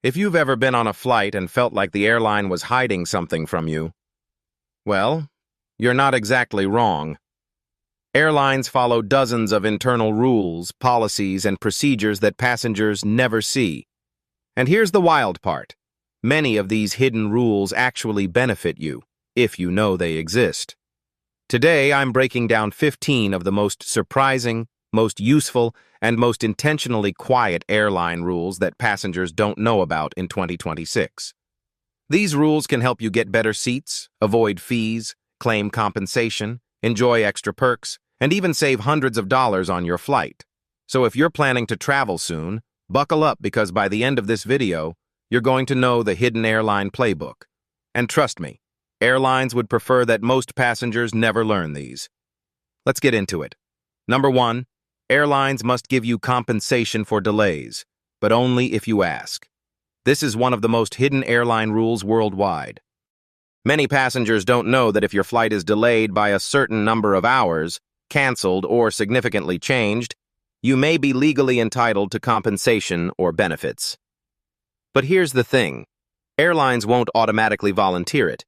If you've ever been on a flight and felt like the airline was hiding something from you, well, you're not exactly wrong. Airlines follow dozens of internal rules, policies, and procedures that passengers never see. And here's the wild part. Many of these hidden rules actually benefit you, if you know they exist. Today, I'm breaking down 15 of the most surprising, most useful, and most intentionally quiet airline rules that passengers don't know about in 2026. These rules can help you get better seats, avoid fees, claim compensation, enjoy extra perks, and even save hundreds of dollars on your flight. So if you're planning to travel soon, buckle up because by the end of this video, you're going to know the hidden airline playbook. And trust me, airlines would prefer that most passengers never learn these. Let's get into it. Number 1, airlines must give you compensation for delays, but only if you ask. This is one of the most hidden airline rules worldwide. Many passengers don't know that if your flight is delayed by a certain number of hours, canceled, or significantly changed, you may be legally entitled to compensation or benefits. But here's the thing. Airlines won't automatically volunteer it.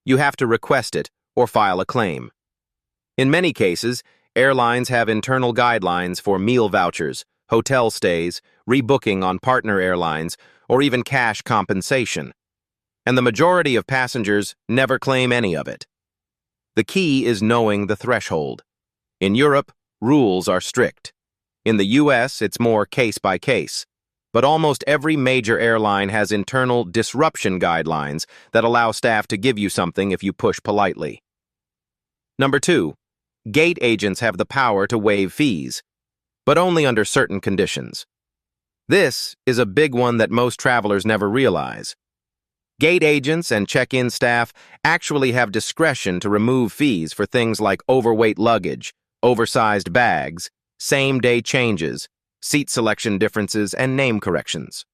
You have to request it or file a claim. In many cases, airlines have internal guidelines for meal vouchers, hotel stays, rebooking on partner airlines, or even cash compensation. And the majority of passengers never claim any of it. The key is knowing the threshold. In Europe, rules are strict. In the US, it's more case by case. But almost every major airline has internal disruption guidelines that allow staff to give you something if you push politely. Number 2, gate agents have the power to waive fees, but only under certain conditions. This is a big one that most travelers never realize. Gate agents and check-in staff actually have discretion to remove fees for things like overweight luggage, oversized bags, same-day changes, seat selection differences, and name corrections.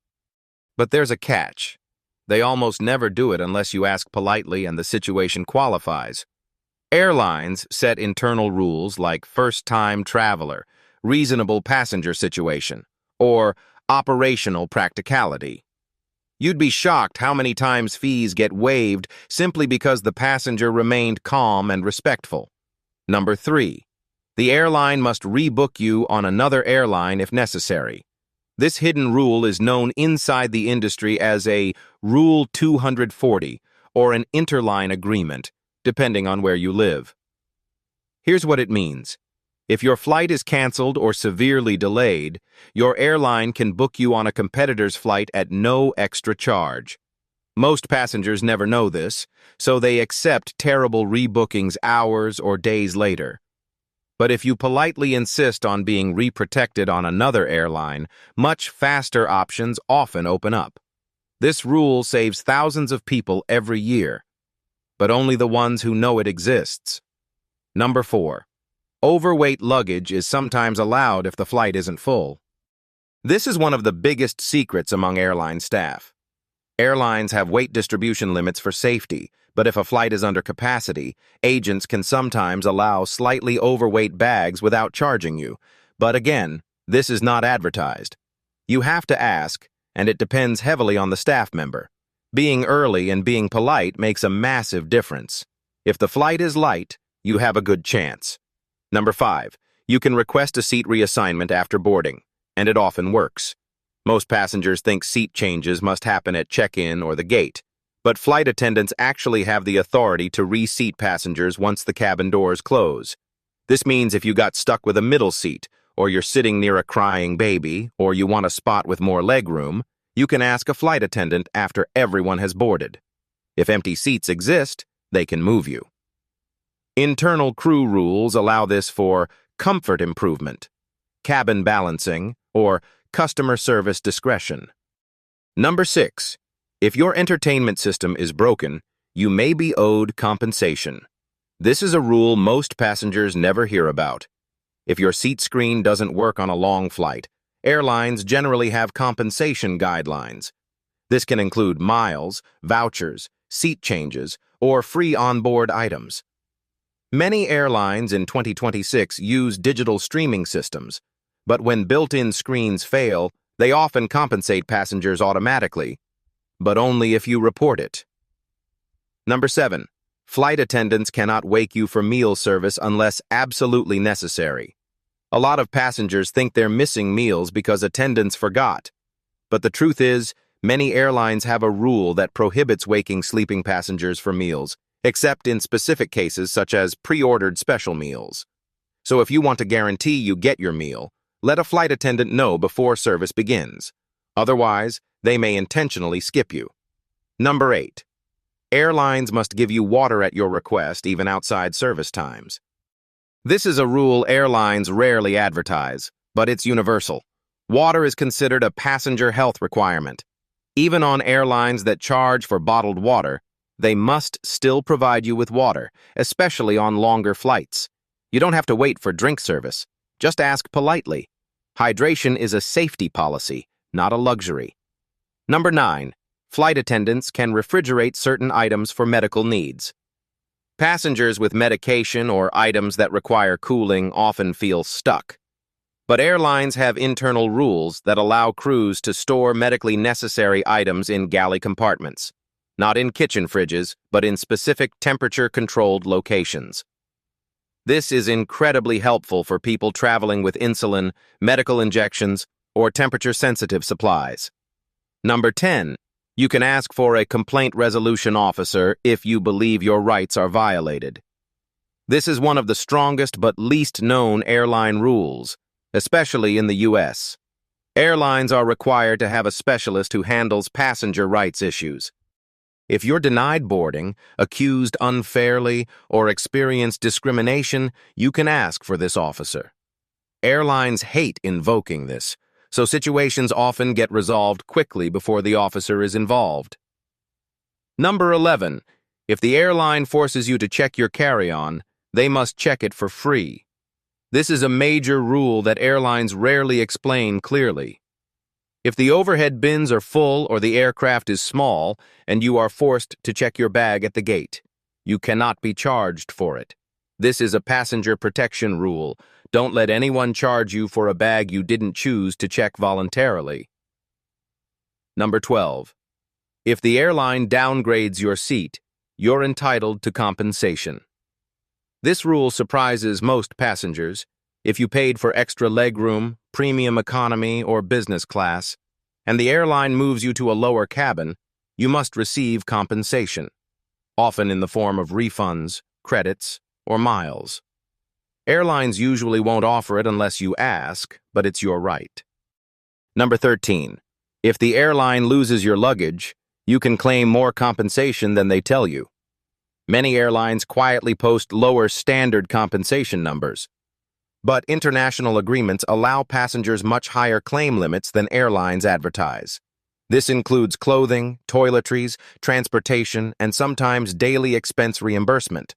But there's a catch. They almost never do it unless you ask politely and the situation qualifies. Airlines set internal rules like first-time traveler, reasonable passenger situation, or operational practicality. You'd be shocked how many times fees get waived simply because the passenger remained calm and respectful. Number 3, the airline must rebook you on another airline if necessary. This hidden rule is known inside the industry as a Rule 240 or an interline agreement, depending on where you live. Here's what it means. If your flight is canceled or severely delayed, your airline can book you on a competitor's flight at no extra charge. Most passengers never know this, so they accept terrible rebookings hours or days later. But if you politely insist on being reprotected on another airline, much faster options often open up. This rule saves thousands of people every year, but only the ones who know it exists. Number 4, overweight luggage is sometimes allowed if the flight isn't full. This is one of the biggest secrets among airline staff. Airlines have weight distribution limits for safety, but if a flight is under capacity, agents can sometimes allow slightly overweight bags without charging you. But again, this is not advertised. You have to ask, and it depends heavily on the staff member. Being early and being polite makes a massive difference. If the flight is light, you have a good chance. Number 5, you can request a seat reassignment after boarding, and it often works. Most passengers think seat changes must happen at check-in or the gate, but flight attendants actually have the authority to reseat passengers once the cabin doors close. This means if you got stuck with a middle seat, or you're sitting near a crying baby, or you want a spot with more legroom, you can ask a flight attendant after everyone has boarded. If empty seats exist, they can move you. Internal crew rules allow this for comfort improvement, cabin balancing, or customer service discretion. Number 6, if your entertainment system is broken, you may be owed compensation. This is a rule most passengers never hear about. If your seat screen doesn't work on a long flight, airlines generally have compensation guidelines. This can include miles, vouchers, seat changes, or free onboard items. Many airlines in 2026 use digital streaming systems, but when built-in screens fail, They often compensate passengers automatically, but only if you report it. Number 7. Flight attendants cannot wake you for meal service unless absolutely necessary. A lot of passengers think they're missing meals because attendants forgot. But the truth is, many airlines have a rule that prohibits waking sleeping passengers for meals, except in specific cases such as pre-ordered special meals. So if you want to guarantee you get your meal, let a flight attendant know before service begins. Otherwise, they may intentionally skip you. Number 8. Airlines must give you water at your request, even outside service times. This is a rule airlines rarely advertise, but it's universal. Water is considered a passenger health requirement. Even on airlines that charge for bottled water, they must still provide you with water, especially on longer flights. You don't have to wait for drink service. Just ask politely. Hydration is a safety policy, not a luxury. Number 9. Flight attendants can refrigerate certain items for medical needs. Passengers with medication or items that require cooling often feel stuck. But airlines have internal rules that allow crews to store medically necessary items in galley compartments, not in kitchen fridges, but in specific temperature-controlled locations. This is incredibly helpful for people traveling with insulin, medical injections, or temperature-sensitive supplies. Number 10. You can ask for a complaint resolution officer if you believe your rights are violated. This is one of the strongest but least known airline rules, especially in the U.S. Airlines are required to have a specialist who handles passenger rights issues. If you're denied boarding, accused unfairly, or experience discrimination, you can ask for this officer. Airlines hate invoking this, so situations often get resolved quickly before the officer is involved. Number 11. If the airline forces you to check your carry-on, they must check it for free. This is a major rule that airlines rarely explain clearly. If the overhead bins are full or the aircraft is small and you are forced to check your bag at the gate, you cannot be charged for it. This is a passenger protection rule. Don't let anyone charge you for a bag you didn't choose to check voluntarily. Number 12. If the airline downgrades your seat, you're entitled to compensation. This rule surprises most passengers. If you paid for extra legroom, premium economy, or business class, and the airline moves you to a lower cabin, you must receive compensation, often in the form of refunds, credits, or miles. Airlines usually won't offer it unless you ask, but it's your right. Number 13. If the airline loses your luggage, you can claim more compensation than they tell you. Many airlines quietly post lower standard compensation numbers, but international agreements allow passengers much higher claim limits than airlines advertise. This includes clothing, toiletries, transportation, and sometimes daily expense reimbursement.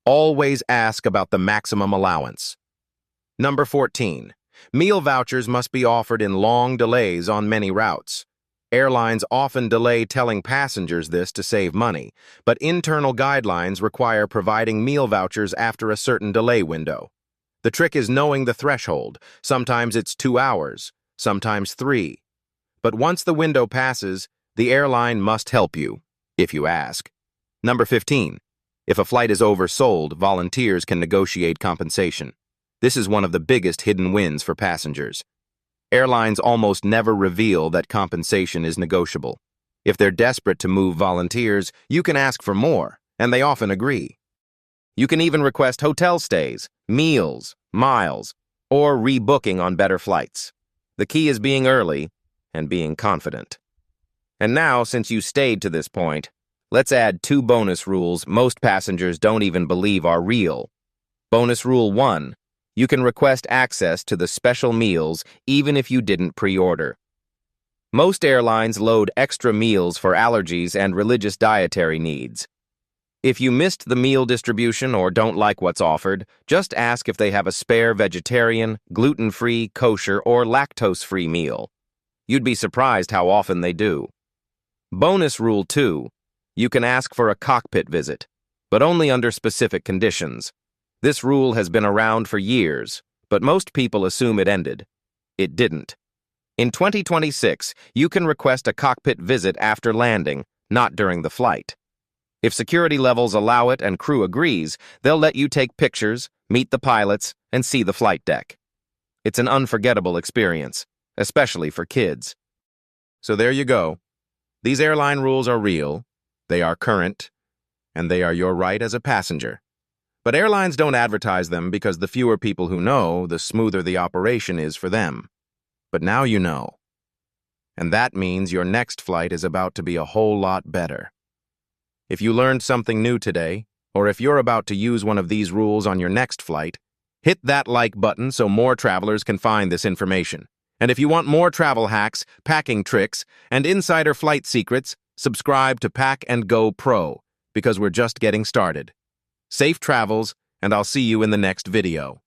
Always ask about the maximum allowance. Number 14. Meal vouchers must be offered in long delays on many routes. Airlines often delay telling passengers this to save money, but internal guidelines require providing meal vouchers after a certain delay window. The trick is knowing the threshold. Sometimes it's 2 hours, sometimes 3. But once the window passes, the airline must help you, if you ask. Number 15. If a flight is oversold, volunteers can negotiate compensation. This is one of the biggest hidden wins for passengers. Airlines almost never reveal that compensation is negotiable. If they're desperate to move volunteers, you can ask for more, and they often agree. You can even request hotel stays, meals, miles, or rebooking on better flights. The key is being early and being confident. And now, since you stayed to this point, let's add 2 bonus rules most passengers don't even believe are real. Bonus Rule 1. You can request access to the special meals even if you didn't pre-order. Most airlines load extra meals for allergies and religious dietary needs. If you missed the meal distribution or don't like what's offered, just ask if they have a spare vegetarian, gluten-free, kosher, or lactose-free meal. You'd be surprised how often they do. Bonus Rule 2. You can ask for a cockpit visit, but only under specific conditions. This rule has been around for years, but most people assume it ended. It didn't. In 2026, you can request a cockpit visit after landing, not during the flight. If security levels allow it and crew agrees, they'll let you take pictures, meet the pilots, and see the flight deck. It's an unforgettable experience, especially for kids. So there you go. These airline rules are real, they are current, and they are your right as a passenger. But airlines don't advertise them because the fewer people who know, the smoother the operation is for them. But now you know. And that means your next flight is about to be a whole lot better. If you learned something new today, or if you're about to use one of these rules on your next flight, hit that like button so more travelers can find this information. And if you want more travel hacks, packing tricks, and insider flight secrets, subscribe to Pack and Go Pro, because we're just getting started. Safe travels, and I'll see you in the next video.